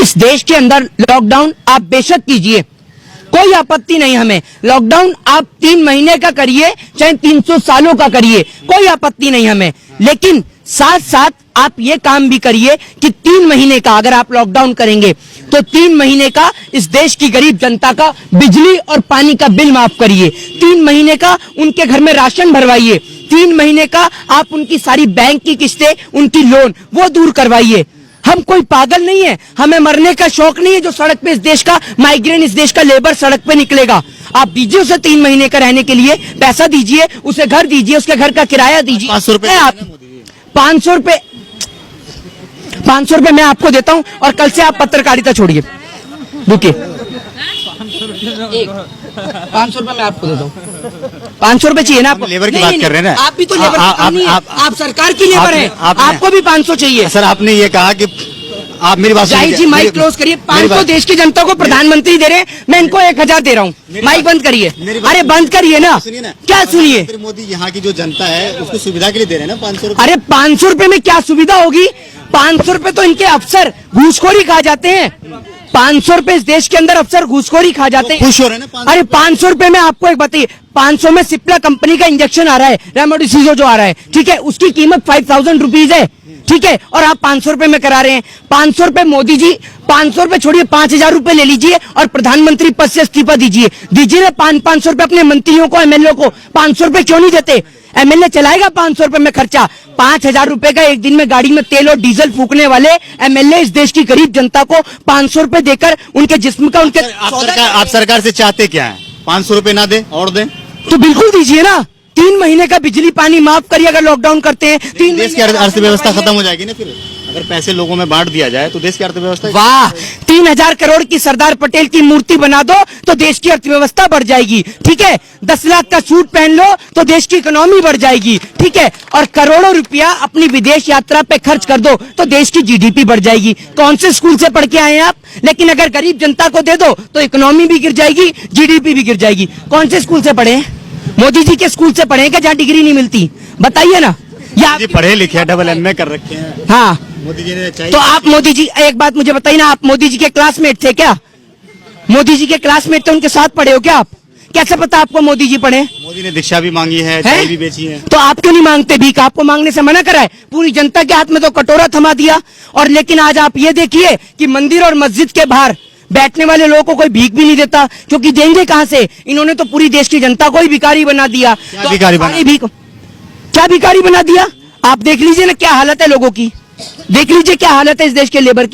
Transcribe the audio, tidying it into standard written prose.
इस देश के अंदर लॉकडाउन आप बेशक कीजिए, कोई आपत्ति नहीं हमें। लॉकडाउन आप 3 महीने का करिए, चाहे 300 सालों का करिए, कोई आपत्ति नहीं हमें। लेकिन साथ साथ आप ये काम भी करिए कि 3 महीने का अगर आप लॉकडाउन करेंगे तो 3 महीने का इस देश की गरीब जनता का बिजली और पानी का बिल माफ करिए। 3 महीने का उनके घर में राशन भरवाइए। 3 महीने का आप उनकी सारी बैंक की किस्तें, उनकी लोन वो दूर करवाइए। हम कोई पागल नहीं है, हमें मरने का शौक नहीं है जो सड़क पे इस देश का माइग्रेंट, इस देश का लेबर सड़क पे निकलेगा। आप दीजिए उसे 3 महीने का रहने के लिए पैसा दीजिए, उसे घर दीजिए, उसके घर का किराया दीजिए। 500 रुपए आप 500 रुपए मैं आपको देता हूं और कल से आप पत्रकारिता छोड़िए। रुकिए, 500 रुपए मैं आपको देता हूँ। 500 रुपए चाहिए ना आपको? लेबर की बात कर रहे हैं ना? आप भी तो लेबर नहीं है, आप सरकार की लेबर है, आपको भी 500 चाहिए। सर आपने ये कहा कि आप मेरी बात जाहिर जी, माइक क्लोज करिए। 500 देश की जनता को प्रधानमंत्री दे रहे हैं, मैं इनको 1000 दे रहा हूँ। माइक बंद करिए। अरे बंद करिए ना, क्या सुनिए। मोदी यहाँ की जो जनता है उसको सुविधा के लिए दे रहे हैं ना 500 रुपए। अरे 500 रुपए में क्या सुविधा होगी? 500 रुपए तो इनके अफसर घूसखोरी खा जाते हैं। 500 रुपए इस देश के अंदर अफसर घूसखोरी खा जाते हैं। खुश हो रहे हैं ना? अरे 500 रुपए में आपको एक बताइए, 500 में सिप्ला कंपनी का इंजेक्शन आ रहा है, रेमडेसिविर जो आ रहा है, ठीक है, उसकी कीमत 5000 रुपीज है, ठीक है, और आप 500 रुपए में करा रहे हैं। 500 रुपए मोदी जी, 500 रुपए छोड़िए, 5000 रुपए ले लीजिए और प्रधानमंत्री पद से इस्तीफा दीजिए। दीजिए ना 500 रुपए अपने मंत्रियों को, एमएलए को। 500 रुपए क्यों नहीं देते? एमएलए चलाएगा 500 रुपए में खर्चा। 5000 रुपए का एक दिन में गाड़ी में तेल और डीजल फूकने वाले एमएलए इस देश की गरीब जनता को 500 रुपए देकर उनके जिस्म का, उनके आप सरकार से चाहते क्या है? 500 रुपए ना दे और दे तो बिल्कुल दीजिए ना। 3 महीने का बिजली पानी माफ करिए अगर लॉकडाउन करते हैं। 3 देश की अर्थव्यवस्था खत्म हो जाएगी ना फिर, अगर पैसे लोगों में बांट दिया जाए तो देश की अर्थव्यवस्था। वाह, 3000 करोड़ की सरदार पटेल की मूर्ति बना दो तो देश की अर्थव्यवस्था बढ़ जाएगी, ठीक है। 10 लाख का सूट पहन लो तो देश की इकोनॉमी बढ़ जाएगी, ठीक है। और करोड़ों रुपया अपनी विदेश यात्रा पे खर्च कर दो तो देश की जीडीपी बढ़ जाएगी। कौन से स्कूल से पढ़ के आए हैं आप? लेकिन अगर गरीब जनता को दे दो तो इकोनॉमी भी गिर जाएगी, जीडीपी भी गिर जाएगी। कौन से स्कूल से पढ़े? मोदी जी के स्कूल से पढ़े क्या जहाँ डिग्री नहीं मिलती? बताइए ना। या पढ़े लिखे, डबल एमए कर रखे हैं। हाँ, मोदी जी ने चाहिए तो आप मोदी जी, एक बात मुझे बताइए ना, आप मोदी जी के क्लासमेट थे क्या? मोदी जी के क्लासमेट थे, उनके साथ पढ़े हो क्या आप? कैसे पता आपको मोदी जी पढ़े? मोदी ने दीक्षा भी मांगी है, चाय भी बेची है। तो आप क्यों नहीं मांगते भीख? आपको मांगने से मना करा है? पूरी जनता के हाथ में तो कटोरा थमा दिया। और लेकिन आज आप ये देखिए कि मंदिर और मस्जिद के बाहर बैठने वाले लोगों को कोई भीख भी नहीं देता, क्योंकि देंगे कहां से? इन्होंने तो पूरी देश की जनता को ही भिखारी बना दिया। क्या भिखारी बना दिया? आप देख लीजिए ना क्या हालत है लोगों की, देख लीजिए क्या हालत है इस देश के लेबर की।